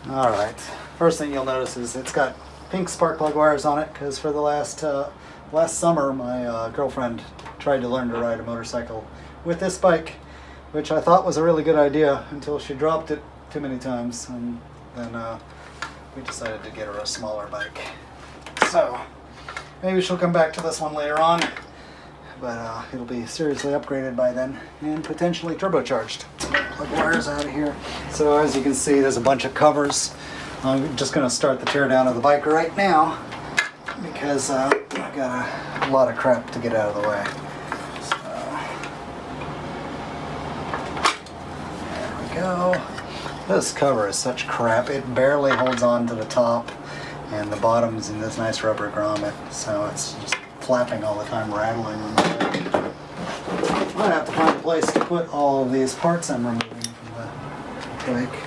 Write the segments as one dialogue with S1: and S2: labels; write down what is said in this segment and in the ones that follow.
S1: Alright, first thing you'll notice is it's got pink spark plug wires on it because for the last summer my girlfriend tried to learn to ride a motorcycle with this bike, which I thought was a really good idea until she dropped it too many times, and then we decided to get her a smaller bike. So maybe she'll come back to this one later on, but it'll be seriously upgraded by then and potentially turbocharged. Plug wires out of here. So as you can see, there's a bunch of covers. I'm just going to start the tear down of the bike right now because I've got a lot of crap to get out of the way. So there we go. This cover is such crap. It barely holds on to the top, and the bottom's in this nice rubber grommet, so it's just flapping all the time, rattling on the bike. I'm going to have to find a place to put all of these parts I'm removing from the bike.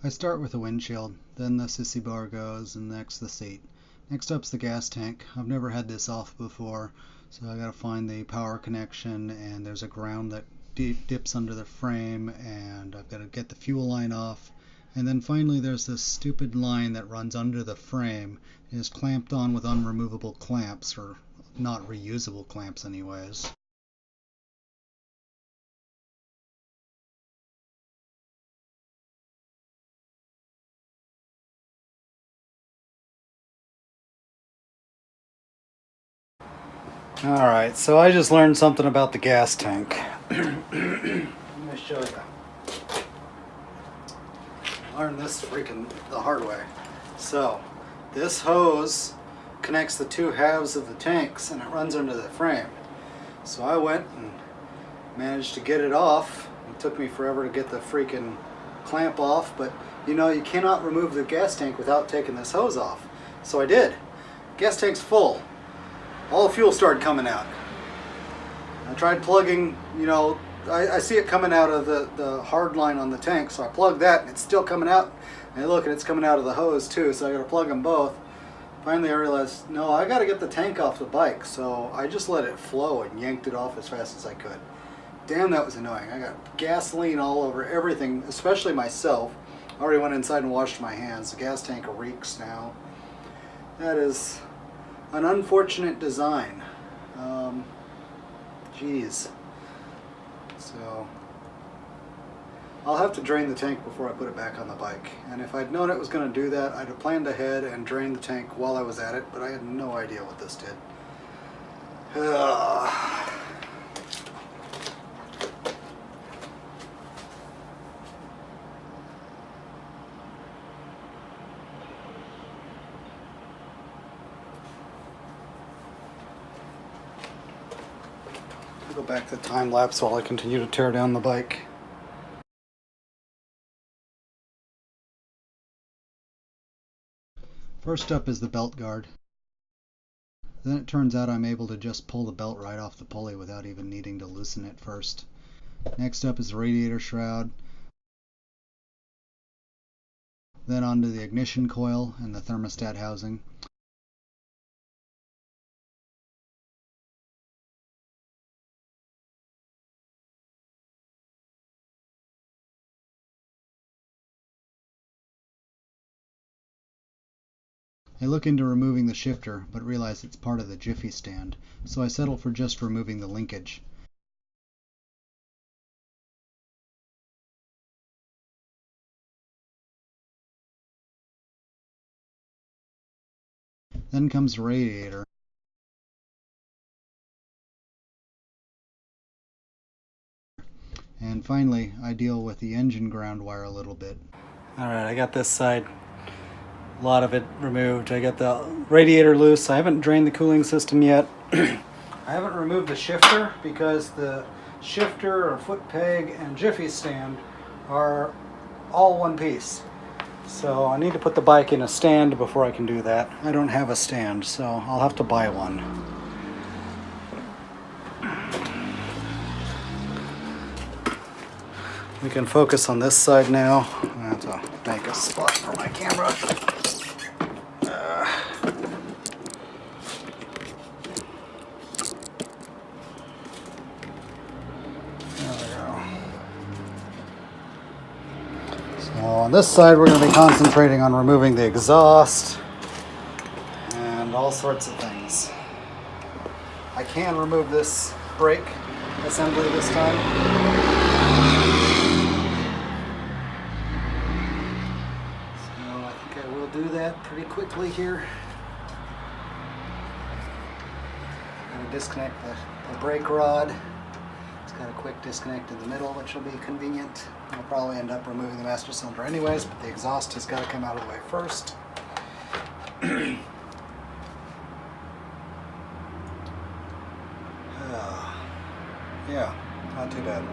S1: I start with the windshield, then the sissy bar goes, and next the seat. Next up's the gas tank. I've never had this off before, so I gotta find the power connection, and there's a ground that dips under the frame, and I've got to get the fuel line off. And then finally there's this stupid line that runs under the frame and is clamped on with unremovable clamps, or not reusable clamps anyways. Alright, so I just learned something about the gas tank. Let me show you. Learned this the hard way. So, this hose connects the two halves of the tanks and it runs under the frame. So I went and managed to get it off. It took me forever to get the freaking clamp off, but you know, you cannot remove the gas tank without taking this hose off. So I did. Gas tank's full. All the fuel started coming out. I tried plugging, you know, I see it coming out of the hard line on the tank, so I plugged that and it's still coming out. And look, it's coming out of the hose too, so I gotta plug them both. Finally I realized, no, I gotta get the tank off the bike, so I just let it flow and yanked it off as fast as I could. Damn, that was annoying. I got gasoline all over everything, especially myself. I already went inside and washed my hands. The gas tank reeks now. That is an unfortunate design. Geez. So I'll have to drain the tank before I put it back on the bike. And if I'd known it was going to do that, I'd have planned ahead and drained the tank while I was at it, but I had no idea what this did. I'll go back to the time lapse while I continue to tear down the bike. First up is the belt guard. Then it turns out I'm able to just pull the belt right off the pulley without even needing to loosen it first. Next up is the radiator shroud. Then onto the ignition coil and the thermostat housing. I look into removing the shifter, but realize it's part of the Jiffy stand, so I settle for just removing the linkage. Then comes the radiator. And finally, I deal with the engine ground wire a little bit. Alright, I got this side, a lot of it removed. I got the radiator loose. I haven't drained the cooling system yet. I haven't removed the shifter because the shifter or foot peg and Jiffy stand are all one piece. So I need to put the bike in a stand before I can do that. I don't have a stand, so I'll have to buy one. We can focus on this side now. I have to make a spot for my camera. There we go. So on this side we're going to be concentrating on removing the exhaust and all sorts of things. I can remove this brake assembly this time. So I think I will do that pretty quickly here. I'm going to disconnect the brake rod. It's got a quick disconnect in the middle, which will be convenient. I'll probably end up removing the master cylinder anyways, but the exhaust has got to come out of the way first. Yeah, not too bad.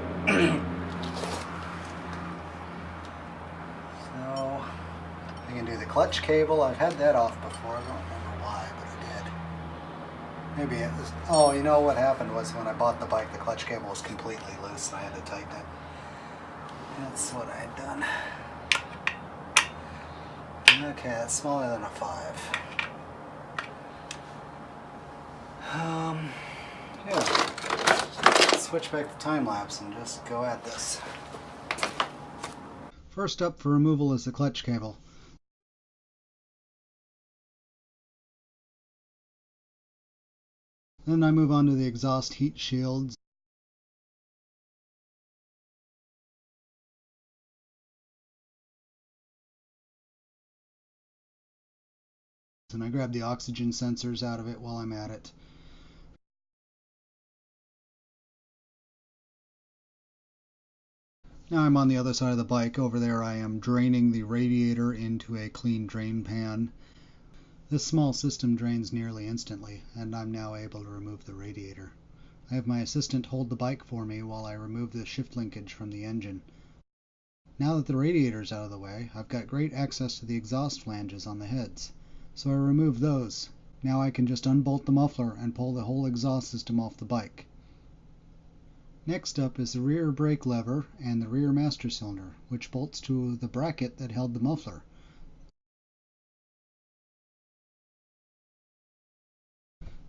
S1: So, I can do the clutch cable. I've had that off before. I don't remember why, but I did. Maybe it was, oh, you know what happened was when I bought the bike, the clutch cable was completely loose and I had to tighten it. That's what I had done. Okay, it's smaller than a 5. Yeah. Switch back to time lapse and just go at this. First up for removal is the clutch cable. Then I move on to the exhaust heat shields. And I grab the oxygen sensors out of it while I'm at it. Now I'm on the other side of the bike. Over there I am draining the radiator into a clean drain pan. This small system drains nearly instantly, and I'm now able to remove the radiator. I have my assistant hold the bike for me while I remove the shift linkage from the engine. Now that the radiator is out of the way, I've got great access to the exhaust flanges on the heads. So I remove those. Now I can just unbolt the muffler and pull the whole exhaust system off the bike. Next up is the rear brake lever and the rear master cylinder, which bolts to the bracket that held the muffler.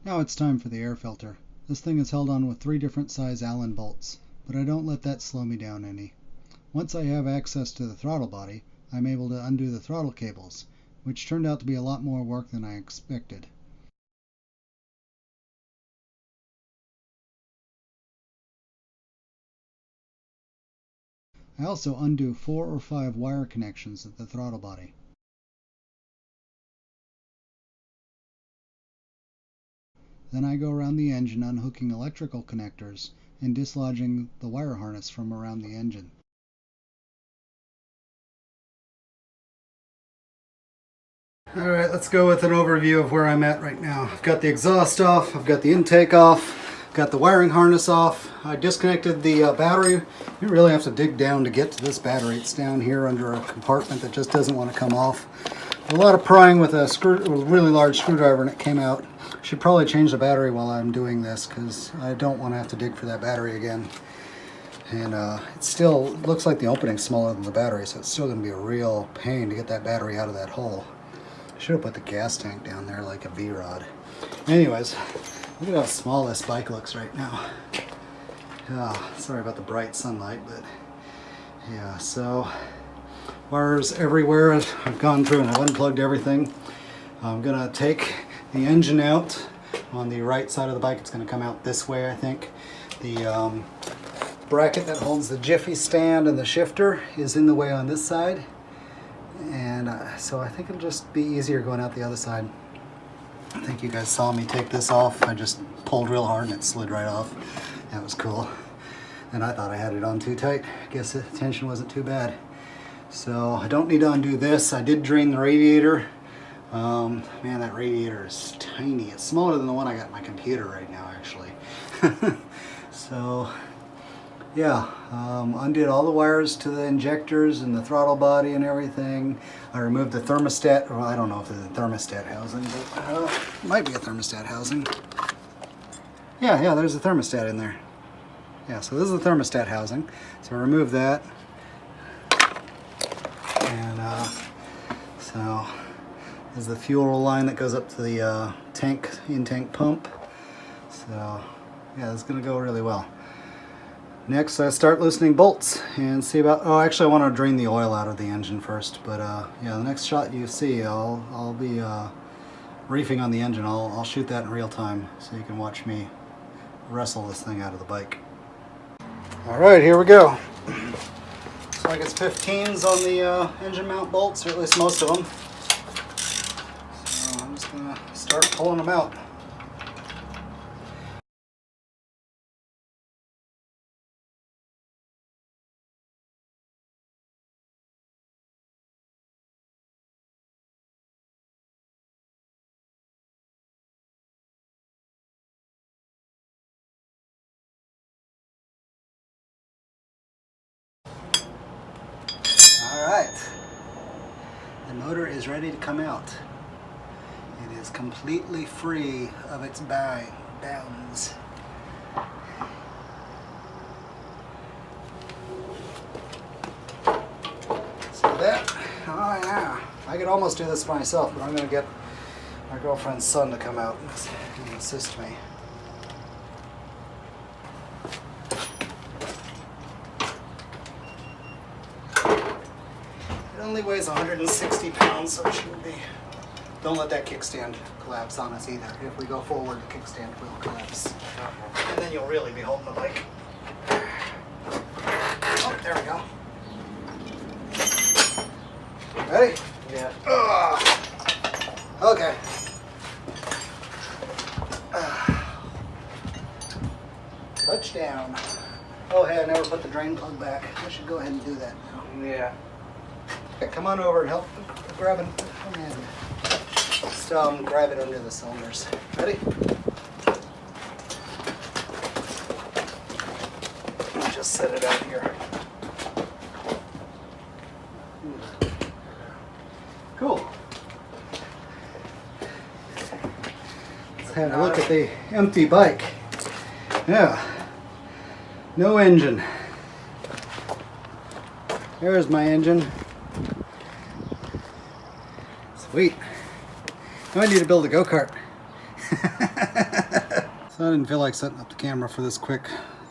S1: Now it's time for the air filter. This thing is held on with 3 different size Allen bolts, but I don't let that slow me down any. Once I have access to the throttle body, I'm able to undo the throttle cables, which turned out to be a lot more work than I expected. I also undo 4 or 5 wire connections at the throttle body. Then I go around the engine unhooking electrical connectors and dislodging the wire harness from around the engine. Alright, let's go with an overview of where I'm at right now. I've got the exhaust off, I've got the intake off, got the wiring harness off. I disconnected the battery. You really have to dig down to get to this battery. It's down here under a compartment that just doesn't want to come off. A lot of prying with a really large screwdriver and it came out. Should probably change the battery while I'm doing this because I don't want to have to dig for that battery again. And it still looks like the opening's smaller than the battery, so it's still going to be a real pain to get that battery out of that hole. I should have put the gas tank down there like a V-rod. Anyways, look at how small this bike looks right now. Sorry about the bright sunlight, but yeah, so wires everywhere. I've gone through and I've unplugged everything. I'm gonna take the engine out on the right side of the bike. It's gonna come out this way, I think. The bracket that holds the Jiffy stand and the shifter is in the way on this side. And so I think it'll just be easier going out the other side. I think you guys saw me take this off. I just pulled real hard and it slid right off. That was cool. And I thought I had it on too tight. I guess the tension wasn't too bad. So I don't need to undo this. I did drain the radiator. Man, that radiator is tiny. It's smaller than the one I got in my computer right now, actually. So yeah, undid all the wires to the injectors and the throttle body and everything. I removed the thermostat. Well, I don't know if it's a thermostat housing, but it might be a thermostat housing. Yeah, there's a thermostat in there. Yeah, so this is the thermostat housing. So I removed that. And so there's the fuel line that goes up to the in-tank pump. So yeah, it's gonna go really well. Next, I start loosening bolts and see about. Oh, actually, I want to drain the oil out of the engine first. But yeah, the next shot you see, I'll be reefing on the engine. I'll shoot that in real time, so you can watch me wrestle this thing out of the bike. All right, here we go. Looks like it's 15s on the engine mount bolts, or at least most of them. So I'm just gonna start pulling them out. Alright, the motor is ready to come out. It is completely free of its bounds. So that, oh yeah, I could almost do this myself, but I'm going to get my girlfriend's son to come out and assist me. It only weighs 160 pounds, so it shouldn't be. Don't let that kickstand collapse on us either. If we go forward, the kickstand will collapse. And then you'll really be holding the bike. Oh, there we go. Ready?
S2: Yeah.
S1: Okay. Touchdown. Oh, hey, I never put the drain plug back. I should go ahead and do that now.
S2: Yeah.
S1: Okay, come on over and help grab it. Come in. Just grab it under the cylinders. Ready? Just set it out here. Cool. Let's have a look at the empty bike. Yeah. No engine. There's my engine. Sweet. Now I need to build a go-kart. So I didn't feel like setting up the camera for this quick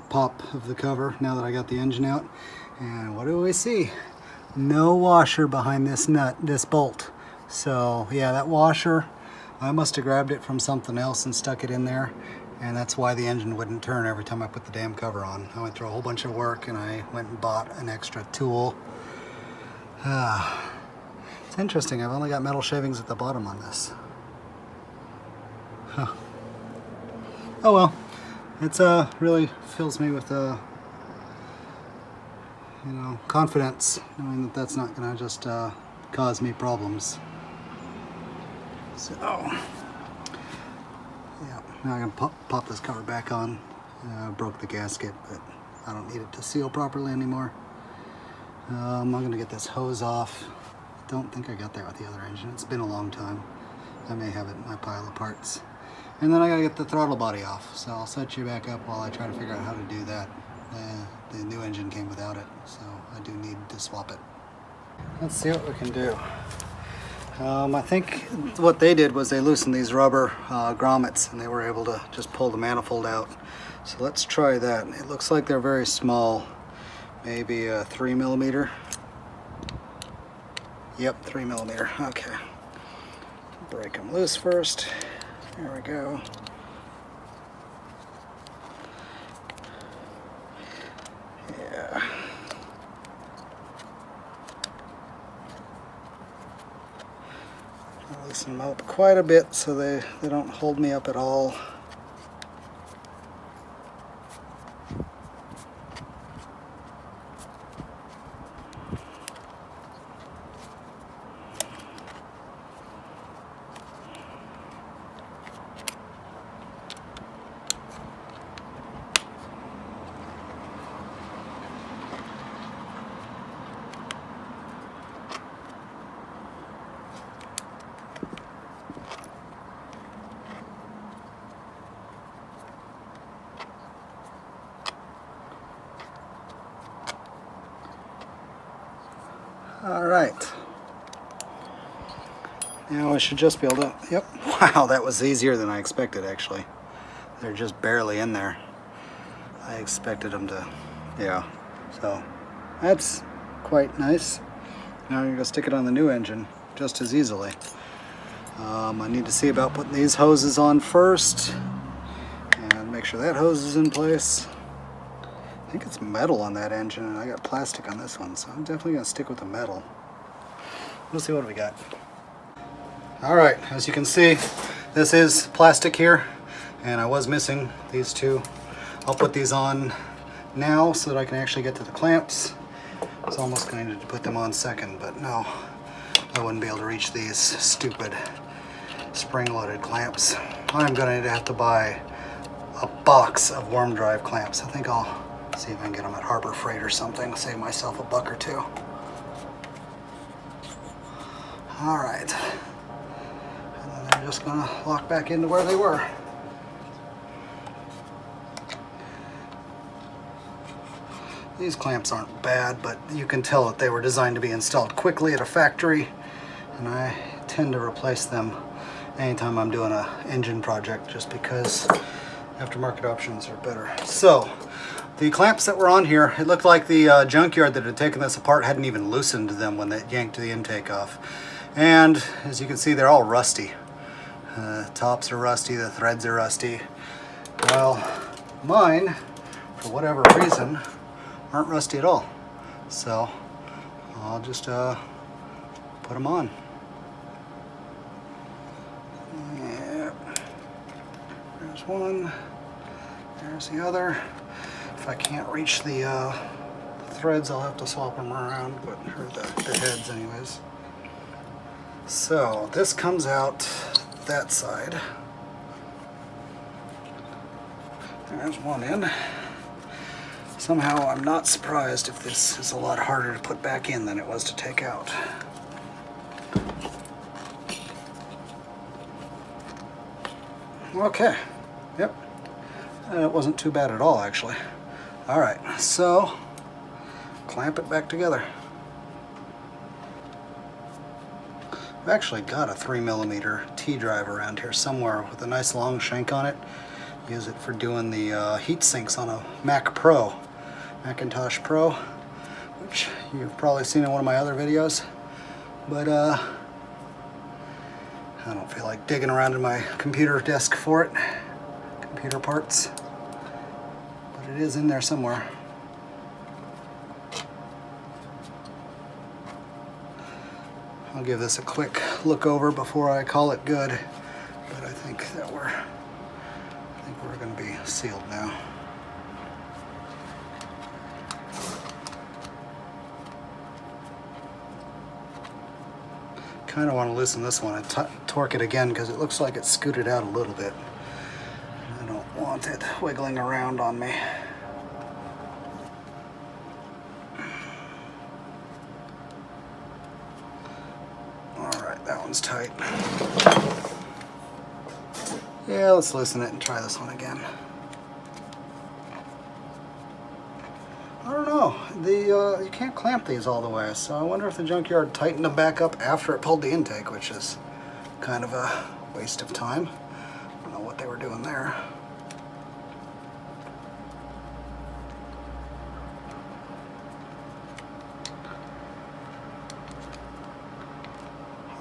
S1: pop of the cover now that I got the engine out. And what do we see? No washer behind this nut, this bolt. So yeah, that washer, I must have grabbed it from something else and stuck it in there. And that's why the engine wouldn't turn every time I put the damn cover on. I went through a whole bunch of work and I went and bought an extra tool. It's interesting, I've only got metal shavings at the bottom on this. Huh. Oh well, it's really fills me with confidence, knowing that that's not gonna just cause me problems. So yeah, now I'm gonna pop this cover back on. Broke the gasket, but I don't need it to seal properly anymore. I'm gonna get this hose off. Don't think I got that with the other engine. It's been a long time. I may have it in my pile of parts. And then I gotta get the throttle body off. So I'll set you back up while I try to figure out how to do that. The new engine came without it, so I do need to swap it. Let's see what we can do. I think what they did was they loosened these rubber grommets and they were able to just pull the manifold out. So let's try that. It looks like they're very small, maybe a 3mm. Yep, 3mm. Okay. Break them loose first. There we go. Yeah. I'll loosen them up quite a bit so they don't hold me up at all. All right. Now I should just be able to, yep. Wow, that was easier than I expected actually. They're just barely in there. I expected them to Yeah, so that's quite nice. Now you're gonna stick it on the new engine just as easily. I need to see about putting these hoses on first and make sure that hose is in place. I think it's metal on that engine and I got plastic on this one, so I'm definitely gonna stick with the metal. We'll see what we got. Alright, as you can see, this is plastic here and I was missing these two. I'll put these on now so that I can actually get to the clamps. I was almost going to put them on second, but no, I wouldn't be able to reach these stupid spring-loaded clamps. I'm going to have to buy a box of worm drive clamps. I think I'll see if I can get them at Harbor Freight or something, save myself $1 or $2. All right, and then they're just going to lock back into where they were. These clamps aren't bad, but you can tell that they were designed to be installed quickly at a factory, and I tend to replace them anytime I'm doing an engine project just because aftermarket options are better. So, the clamps that were on here, it looked like the junkyard that had taken this apart hadn't even loosened them when they yanked the intake off. And as you can see, they're all rusty. Tops are rusty, the threads are rusty. Well, mine, for whatever reason, aren't rusty at all. So I'll just put them on. Yep. There's one. There's the other. If I can't reach the threads, I'll have to swap them around, but or the heads anyways. So this comes out that side. There's one in. Somehow I'm not surprised if this is a lot harder to put back in than it was to take out. Okay, yep, it wasn't too bad at all actually. All right, so clamp it back together. I've actually got a 3mm T-drive around here somewhere with a nice long shank on it. Use it for doing the heat sinks on a Macintosh Pro, which you've probably seen in one of my other videos, but I don't feel like digging around in my computer desk for it, computer parts, but it is in there somewhere. I'll give this a quick look over before I call it good, but I think we're going to be sealed now. Kind of want to loosen this one and torque it again because it looks like it's scooted out a little bit. I don't want it wiggling around on me. Alright, that one's tight. Yeah, let's loosen it and try this one again. I don't know, you can't clamp these all the way, so I wonder if the junkyard tightened them back up after it pulled the intake, which is kind of a waste of time. I don't know what they were doing there.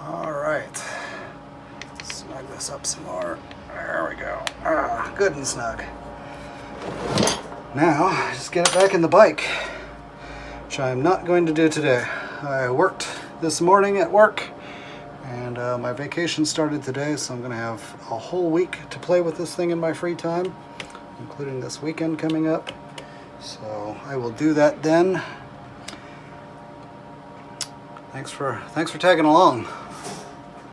S1: Alright, snug this up some more. There we go. Ah, good and snug. Now, just get it back in the bike, which I'm not going to do today. I worked this morning at work, and my vacation started today, so I'm going to have a whole week to play with this thing in my free time, including this weekend coming up. So I will do that then. Thanks for tagging along.